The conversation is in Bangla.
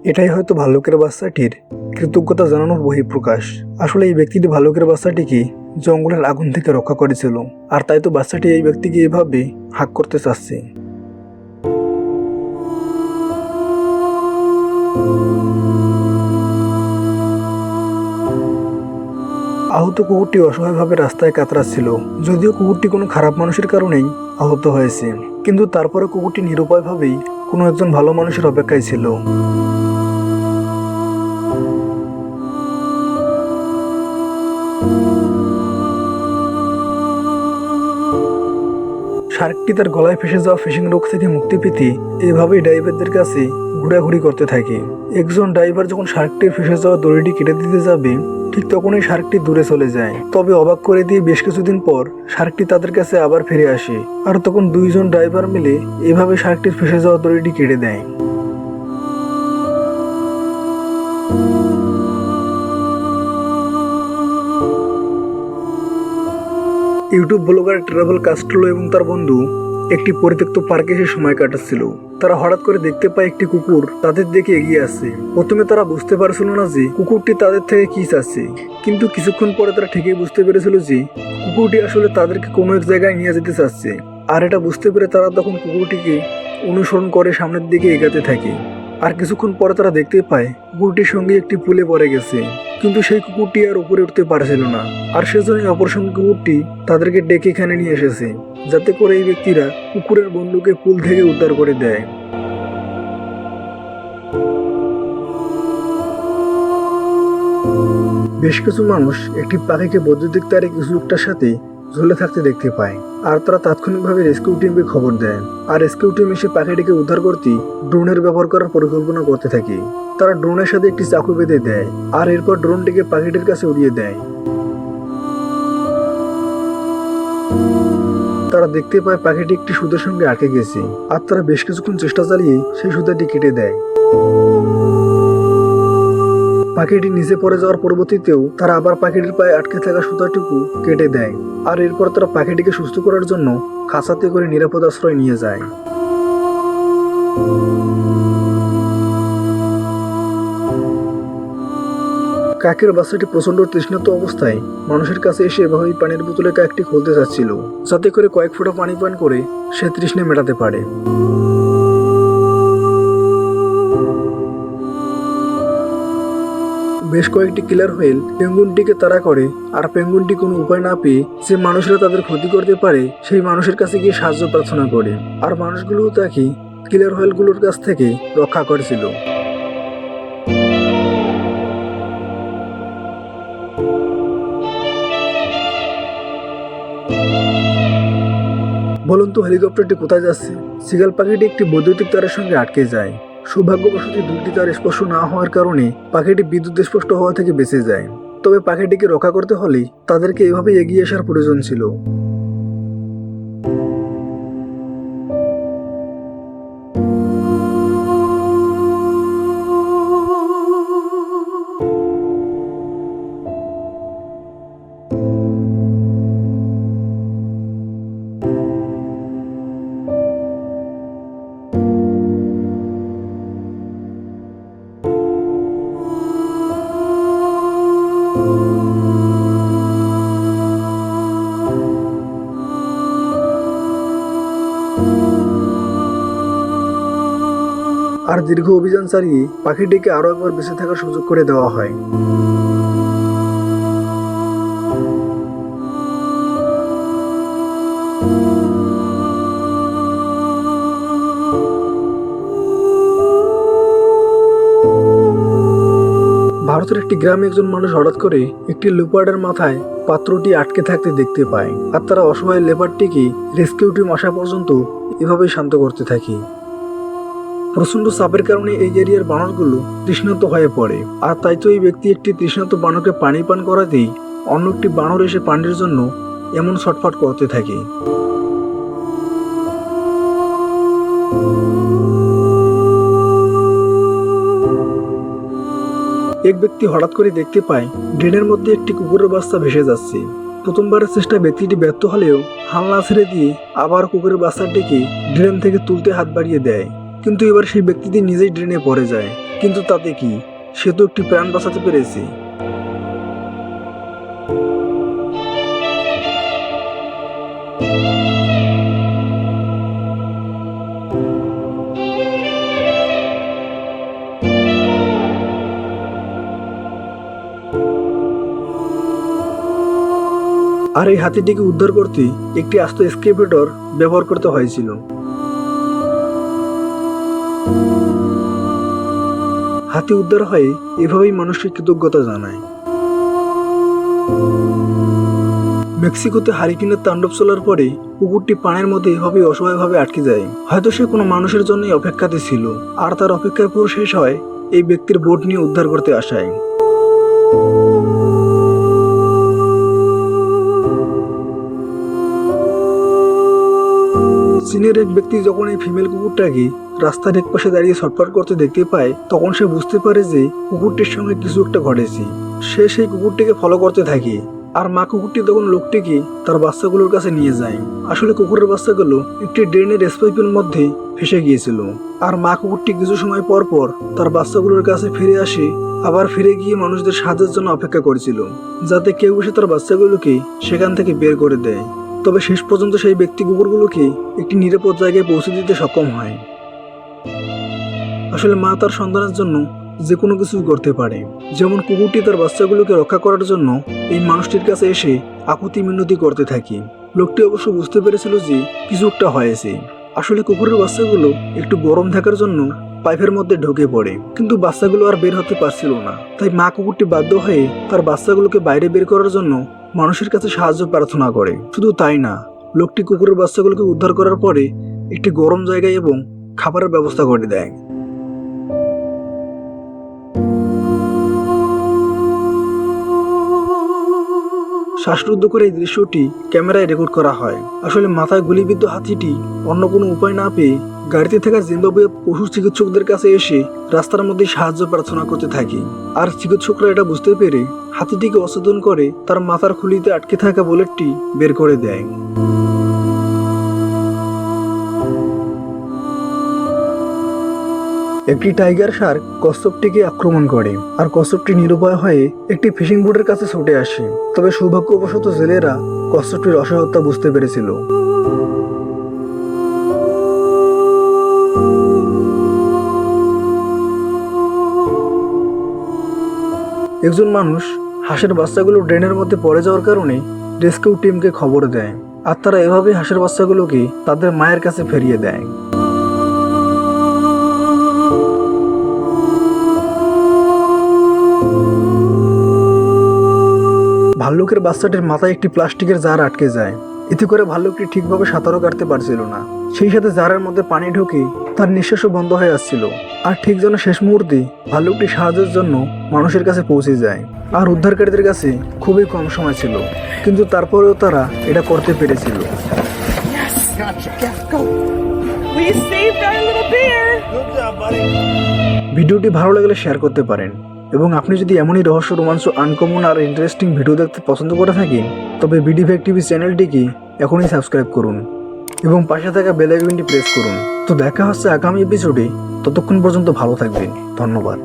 এটাই হয়তো ভাল্লুকের বাচ্চাটির কৃতজ্ঞতা জানানোর বহিঃপ্রকাশ। আসলে এই ব্যক্তিটি ভাল্লুকের বাচ্চাটিকে জঙ্গলের আগুন থেকে রক্ষা করেছিল, আর তাই তো বাচ্চাটি এই ব্যক্তিকে এভাবে হাঁক করতে চাচ্ছে। আহত কুকুরটি অসহায়ভাবে রাস্তায় কাতরাচ্ছিল। যদিও কুকুরটি কোনো খারাপ মানুষের কারণেই আহত হয়েছে, কিন্তু তারপরে কুকুরটি নিরুপায়ভাবেই কোনো একজন ভালো মানুষের অপেক্ষায় ছিল। শার্কটি তার গলায় ফেসে যাওয়া ফিশিং রোগ থেকে মুক্তি পেতে এভাবেই ডাইভারদের কাছে ঘোরাঘুরি করতে থাকে। একজন ড্রাইভার যখন শার্কটির ফেসে যাওয়া দড়িটি কেটে দিতে যাবে, ঠিক তখনই শার্কটি দূরে চলে যায়। তবে অবাক করে দিয়ে বেশ কিছুদিন পর শার্কটি তাদের কাছে আবার ফিরে আসে, আর তখন দুইজন ড্রাইভার মিলে এভাবে শার্কটির ফেসে যাওয়া দড়িটি কেটে দেয়। ইউটিউব ব্লগার ট্রাভেল কাস্ট্রো এবং তার বন্ধু একটি পরিত্যক্ত পার্কে এসে সময় কাটাচ্ছিল। তারা হঠাৎ করে দেখতে পায় একটি কুকুর তাদের দিকে এগিয়ে আসছে। প্রথমে তারা বুঝতে পারছিল না যে কুকুরটি তাদের থেকে কি চাচ্ছে, কিন্তু কিছুক্ষণ পরে তারা ঠিকই বুঝতে পেরেছিল যে কুকুরটি আসলে তাদেরকে কোনো এক জায়গায় নিয়ে যেতে চাচ্ছে। আর এটা বুঝতে পেরে তারা তখন কুকুরটিকে অনুসরণ করে সামনের দিকে এগাতে থাকে। আর কিছুক্ষণ পরে তারা দেখতে পায় কুকুরটির সঙ্গে একটি পুলে পড়ে গেছে, কিন্তু সেই কুকুরটি আর উপরে উঠতে পারছিল না। আর সেজন্য অপরসঙ্গে কুকুরটি তাদেরকে ডেকে এখানে নিয়ে এসেছে, যাতে করে এই ব্যক্তিরা কুকুরের বন্ধুকে পুল থেকে উদ্ধার করে দেয়। বেশ কিছু মানুষ একটি পাখিকে বৈদ্যুতিক তারে কিছু একটার সাথে ঝুলে থাকতে দেখতে পায়, আর তারা তাৎক্ষণিকভাবে রেস্কিউ টিমকে খবর দেয়। আর রেস্কিউ টিম এসে পাখিটিকে উদ্ধার করতে ড্রোনের ব্যবহার করার পরিকল্পনা করতে থাকে। তারা ড্রোনের সাথে একটি চাকু বেঁধে দেয়, আর এরপর ড্রোনটিকে পাখিটির কাছে উড়িয়ে দেয়। তারা দেখতে পায় পাখিটি একটি সুতার সঙ্গে আটকে গেছে, আর তারা বেশ কিছুক্ষণ চেষ্টা চালিয়ে সেই সুতাটি কেটে দেয়। পাখিটি নিচে পড়ে যাওয়ার পরবর্তীতেও তারা আবার পাখিটির পায়ে আটকে থাকা সুতাটুকু কেটে দেয়। আর এরপর তারা পাখিটিকে সুস্থ করার জন্য খাঁচাতে করে নিরাপদ আশ্রয় নিয়ে যায়। কাকের বাচ্চাটি প্রচন্ড তৃষ্ণার্ত অবস্থায় মানুষের কাছে এসে এভাবেই পানির বোতলে কাকটি খুলতে চাচ্ছিল, যাতে করে কয়েক ফোঁটা পানি পান করে সে তৃষ্ণা মেটাতে পারে। বেশ কয়েকটি কিলার হোয়েল পেঙ্গুইনটিকে তাড়া করে, আর পেঙ্গুইনটি কোনো উপায় না পেয়ে যে মানুষরা তাদের ক্ষতি করতে পারে সেই মানুষের কাছে গিয়ে সাহায্য প্রার্থনা করে, আর মানুষগুলোও তাকে কিলার হোয়েলগুলোর কাছ থেকে রক্ষা করেছিল। বলুন তো হেলিকপ্টারটি কোথায় যাচ্ছে? সিগাল পাখিটি একটি বৈদ্যুতিক তারের সঙ্গে আটকে যায়। সৌভাগ্যবশত দুটি তার স্পর্শ না হওয়ার কারণে পাখিটি বিদ্যুৎ স্পষ্ট হওয়া থেকে বেঁচে যায়। তবে পাখিটিকে রক্ষা করতে হলে তাদেরকে এভাবে এগিয়ে আসার প্রয়োজন ছিল। আর দীর্ঘ অভিযান চালিয়ে পাখিটিকে আরো একবার বেঁচে থাকার সুযোগ করে দেওয়া হয়। ভারতের একটি গ্রামে একজন মানুষ হঠাৎ করে একটি লেপার্ডের মাথায় পাত্রটি আটকে থাকতে দেখতে পায়, আর তারা অসহায় লেপার্ডটিকে রেস্কিউ টিম আসা পর্যন্ত এভাবেই শান্ত করতে থাকে। প্রচন্ড চাপের কারণে এই এরিয়ার বানরগুলো তৃষ্ণার্ত হয়ে পড়ে, আর তাই তো এই ব্যক্তি একটি তৃষ্ণার্ত বানরকে পানি পান করাতেই অন্য একটি বানর এসে পানির জন্য এমন ছটফট করতে থাকে। এক ব্যক্তি হঠাৎ করে দেখতে পায় ড্রেনের মধ্যে একটি কুকুরের বাচ্চা ভেসে যাচ্ছে। প্রথমবারের চেষ্টা ব্যক্তিটি ব্যর্থ হলেও হালনা ছেড়ে দিয়ে আবার কুকুরের বাচ্চাটিকে ড্রেন থেকে তুলতে হাত বাড়িয়ে দেয়, কিন্তু এবার সেই ব্যক্তিটি নিজেই ড্রেনে পড়ে যায়। কিন্তু তাতে কি, সে তো একটি প্রাণ বাঁচাতে পেরেছে। আর এই হাতিটিকে উদ্ধার করতে একটি আস্ত এক্সকেভেটর ব্যবহার করতে হয়েছিল। হাতি উদ্ধার হয়ে এভাবেই মানুষকে কৃতজ্ঞতা জানায়। মেক্সিকোতে হারিকেনের তাণ্ডব চলার পরে কুকুরটি পানির মধ্যে এভাবে অসহায়ভাবে আটকে যায়। হয়তো সে কোনো মানুষের জন্যই অপেক্ষাতে ছিল, আর তার অপেক্ষার পুরো শেষ হয় এই ব্যক্তির বোট নিয়ে উদ্ধার করতে আসায়। চীনের এক ব্যক্তি যখন এই ফিমেল কুকুরটাকে রাস্তার এক পাশে দাঁড়িয়ে ছটফট করতে দেখতে পায়, তখন সে বুঝতে পারে যে কুকুরটির সঙ্গে কিছু একটা ঘটেছে। সে সেই কুকুরটিকে ফলো করতে থাকে, আর মা কুকুরটি তখন লোকটিকে তার বাচ্চাগুলোর কাছে নিয়ে যায়। আসলে কুকুরের বাচ্চাগুলো একটি ড্রেনের স্পাইপের মধ্যে ফেসে গিয়েছিল, আর মা কুকুরটি কিছু সময় পর পর তার বাচ্চাগুলোর কাছে ফিরে আসে, আবার ফিরে গিয়ে মানুষদের সাহায্যের জন্য অপেক্ষা করেছিল, যাতে কেউ এসে তার বাচ্চাগুলোকে সেখান থেকে বের করে দেয়। তবে শেষ পর্যন্ত সেই ব্যক্তি কুকুরগুলোকে একটি নিরাপদ জায়গায় পৌঁছে দিতে সক্ষম হয়। আসলে মা তার সন্তানের জন্য যে কোনো কিছু করতে পারে, যেমন কুকুরটি তার বাচ্চাগুলোকে রক্ষা করার জন্য এই মানুষটির কাছে এসে আকুতি মিনতি করতে থাকে। লোকটি অবশ্য বুঝতে পেরেছিল যে কিছু একটা হয়েছে। আসলে কুকুরের বাচ্চাগুলো একটু গরম থাকার জন্য পাইপের মধ্যে ঢুকে পড়ে, কিন্তু বাচ্চাগুলো আর বের হতে পারছিল না। তাই মা কুকুরটি বাধ্য হয়ে তার বাচ্চাগুলোকে বাইরে বের করার জন্য মানুষের কাছে সাহায্য প্রার্থনা করে। শুধু তাই না, লোকটি কুকুরের বাচ্চাগুলোকে উদ্ধার করার পরে একটি গরম জায়গায় এবং খাবারের ব্যবস্থা করে দেয়। শ্বাসরুদ্ধ করে এই দৃশ্যটি ক্যামেরায় রেকর্ড করা হয়। আসলে মাথায় গুলিবিদ্ধ হাতিটি অন্য কোনো উপায় না পেয়ে গাড়িতে থাকা জিম্বাবুয়ে পশু চিকিৎসকদের কাছে এসে রাস্তার মধ্যে সাহায্য প্রার্থনা করতে থাকে। আর চিকিৎসকরা এটা বুঝতে পেরে হাতিটিকে অচেতন করে তার মাথার খুলিতে আটকে থাকা বুলেটটি বের করে দেয়। একটি টাইগার শার্ক কচ্ছপটিকে আক্রমণ করে, আর কচ্ছপটি নিরুপায় হয়ে একটি ফিশিং বোটের কাছে ছুটে আসে। তবে সৌভাগ্যবশত জেলেরা কচ্ছপটির অসহায়তা বুঝতে পেরেছিল। একজন মানুষ হাঁসের বাচ্চাগুলো ড্রেনের মধ্যে পড়ে যাওয়ার কারণে রেস্কিউ টিমকে খবর দেয়, আর তারা এভাবে হাঁসের বাচ্চাগুলোকে তাদের মায়ের কাছে ফিরিয়ে দেয়। ভাল্লুকের বাচ্চাটির মাথায় একটি প্লাস্টিকের জার আটকে যায়। এতে করে ভাল্লুকটি ঠিকভাবে সাঁতারও কাটতে পারছিল না। সেই সাথে জারের মধ্যে পানি ঢুকে তার নিঃশ্বাসও বন্ধ হয়ে আসছিল। আর ঠিক যেন শেষ মুহূর্তে ভাল্লুকটি সাহায্যের জন্য মানুষের কাছে পৌঁছে যায়। আর উদ্ধারকারীদের কাছে খুবই কম সময় ছিল, কিন্তু তারপরেও তারা এটা করতে পেরেছিল। ভিডিওটি ভালো লাগলে শেয়ার করতে পারেন, এবং আপনি যদি এমনই রহস্য, রোমাঞ্চ, আনকমন আর ইন্টারেস্টিং ভিডিও দেখতে পছন্দ করে থাকেন, তবে বিডি ফ্যাক্ট টিভি চ্যানেলটিকে এখনই সাবস্ক্রাইব করুন এবং পাশে থাকা বেল আইকনটি প্রেস করুন। তো দেখা হচ্ছে আগামী এপিসোডে। ততক্ষণ পর্যন্ত ভালো থাকবেন। ধন্যবাদ।